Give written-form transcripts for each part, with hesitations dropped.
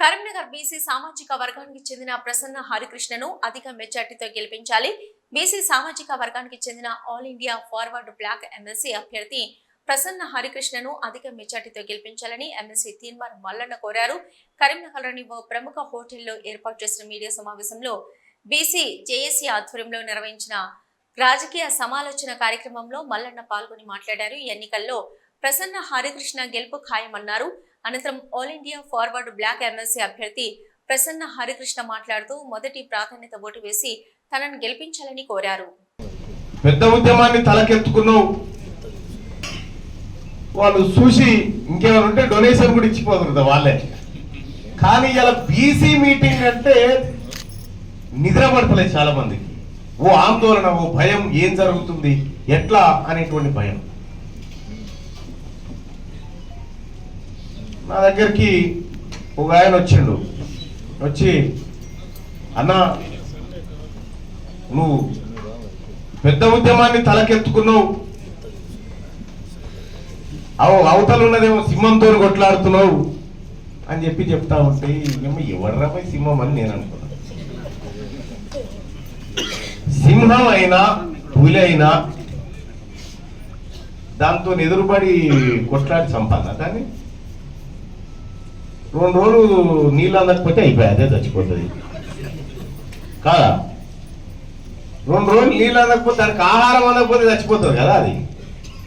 Karimnagar BC సామాజిక వర్గానికి చెందిన ప్రసన్న హరికృష్ణను అధిక మెజార్టీతో గెలిపించాలి. బీసీ సామాజిక వర్గానికి చెందిన All India Forward Bloc MLC అభ్యర్థి ప్రసన్న హరికృష్ణను అధిక మెజార్టీతో గెలిపించాలని ఎమ్మెల్సీ తీన్మార్ మల్లన్న కోరారు. కరీంనగర్లోని ఓ ప్రముఖ హోటల్లో ఏర్పాటు చేసిన మీడియా సమావేశంలో బీసీ జేఏసీ ఆధ్వర్యంలో నిర్వహించిన రాజకీయ సమాలోచన కార్యక్రమంలో మల్లన్న పాల్గొని మాట్లాడారు. ఈ ఎన్నికల్లో ప్రసన్న హరికృష్ణ గెలుపు ఖాయమన్నారు. అనంతరం All India Forward Bloc MLC అభ్యర్థి ప్రసన్న హరికృష్ణ మాట్లాడుతూ మొదటి ప్రాధాన్యత ఓటు వేసి తనను గెలిపించాలని కోరారు. పెద్ద ఉద్యమాన్ని తలకెత్తుకున్నావు, వాళ్ళు చూసి ఇంకేమైనా ఉంటే డొనేషన్ కూడా ఇచ్చిపోతుంది వాళ్ళే. కానీ ఇలా బీసీ మీటింగ్ అంటే నిద్ర పడతలేదు చాలా మందికి. ఓ ఆందోళన, ఓ భయం, ఏం జరుగుతుంది ఎట్లా అనేటువంటి భయం. నా దగ్గరికి ఒక ఆయన వచ్చి అన్న నువ్వు పెద్ద ఉద్యమాన్ని తలకెత్తుకున్నావు, అవతలు ఉన్నదేమో సింహంతో కొట్లాడుతున్నావు అని చెప్తా ఉంటే ఏమో ఎవర్రా పోయి సింహం అని నేను అనుకున్నాను. సింహం అయినా పులి అయినా దాంతో ఎదురుపడి కొట్లాడి చంపాలి దాన్ని. 2 రోజులు నీళ్ళు అందకపోతే అయిపోయి అదే చచ్చిపోతుంది కాదా. 2 రోజులు నీళ్ళు అందకపోతే దానికి ఆహారం అందకపోతే చచ్చిపోతుంది కదా. అది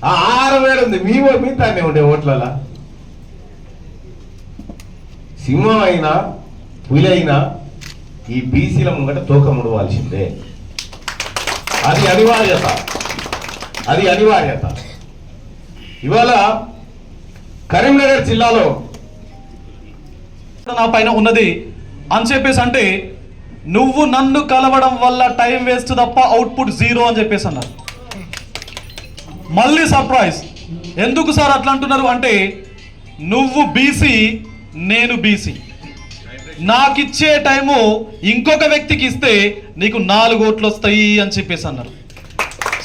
ఆ ఆహారం ఏడుంది మీ తానే ఉండే ఓట్లలో. సింహం అయినా పులి అయినా ఈ బీసీల ముంగట తోక ముడవాల్సిందే. అది అనివార్యత. ఇవాళ కరీంనగర్ జిల్లాలో నా పైన ఉన్నది అని చెప్పేసి అంటే నువ్వు నన్ను కలవడం వల్ల టైం వేస్ట్ తప్ప అవుట్పుట్ 0 అని చెప్పేసి అన్నారు. మళ్ళీ సర్ప్రైజ్. ఎందుకు సార్ అట్లా అంటున్నారు అంటే నువ్వు బీసీ, నేను బీసీ, నాకిచ్చే టైము ఇంకొక వ్యక్తికి ఇస్తే నీకు 4 ఓట్లు వస్తాయి అని చెప్పేసి అన్నారు.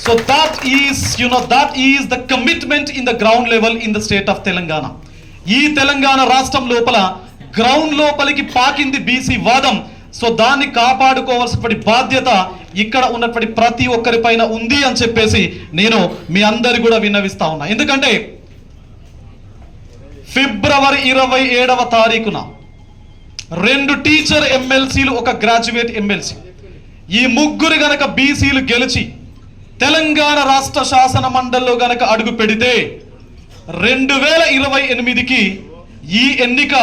So that is the commitment in the ground level in the state of Telangana. ఈ తెలంగాణ రాష్ట్రం లోపల గ్రౌండ్ లోపలికి పాకింది బీసీ వాదం. సో దాన్ని కాపాడుకోవాల్సినటువంటి బాధ్యత ఇక్కడ ఉన్నటువంటి ప్రతి ఒక్కరి పైన ఉంది అని చెప్పేసి నేను మీ అందరి కూడా విన్నవిస్తా ఉన్నా. ఎందుకంటే ఫిబ్రవరి 27వ తారీఖున 2 టీచర్ ఎమ్మెల్సీలు, ఒక గ్రాడ్యుయేట్ ఎమ్మెల్సీ, ఈ ముగ్గురు గనక బీసీలు గెలిచి తెలంగాణ రాష్ట్ర శాసన మండలిలో గనక అడుగు పెడితే 2028కి ఈ ఎన్నిక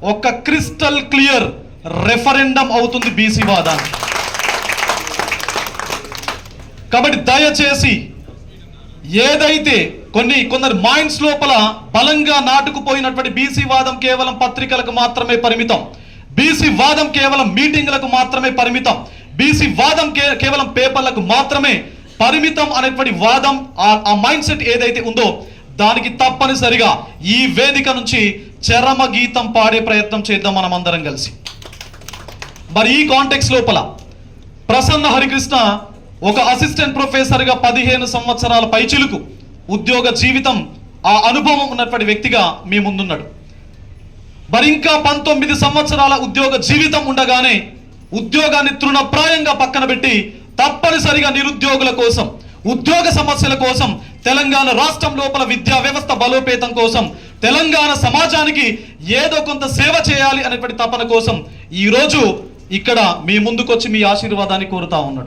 ఒక క్రిస్టల్ క్లియర్ రెఫరెండం అవుతుంది బీసీ వాదాన్ని. కాబట్టి దయచేసి ఏదైతే కొందరు మైండ్స్ లోపల బలంగా నాటుకుపోయినటువంటి బీసీ వాదం కేవలం పత్రికలకు మాత్రమే పరిమితం, బీసీ వాదం కేవలం మీటింగ్లకు మాత్రమే పరిమితం, బీసీ వాదం కేవలం పేపర్లకు మాత్రమే పరిమితం అనేటువంటి వాదం, ఆ మైండ్ సెట్ ఏదైతే ఉందో దానికి తప్పనిసరిగా ఈ వేదిక నుంచి చరమ గీతం పాడే ప్రయత్నం చేద్దాం మనం అందరం కలిసి. మరి ఈ కాంటెక్స్ లోపల ప్రసన్న హరికృష్ణ ఒక అసిస్టెంట్ ప్రొఫెసర్గా 15 సంవత్సరాల పైచిలుకు ఉద్యోగ జీవితం, ఆ అనుభవం ఉన్నటువంటి వ్యక్తిగా మీ ముందున్నాడు. మరి ఇంకా 19 సంవత్సరాల ఉద్యోగ జీవితం ఉండగానే ఉద్యోగాన్ని తృణప్రాయంగా పక్కన పెట్టి తప్పనిసరిగా నిరుద్యోగుల కోసం, ఉద్యోగ సమస్యల కోసం, తెలంగాణ రాష్ట్రం లోపల విద్యా వ్యవస్థ బలోపేతం కోసం, తెలంగాణ సమాజానికి ఏదో కొంత సేవ చేయాలి అనేటువంటి తపన కోసం ఈరోజు ఇక్కడ మీ ముందుకొచ్చి మీ ఆశీర్వాదాన్ని కోరుతా ఉన్నాడు.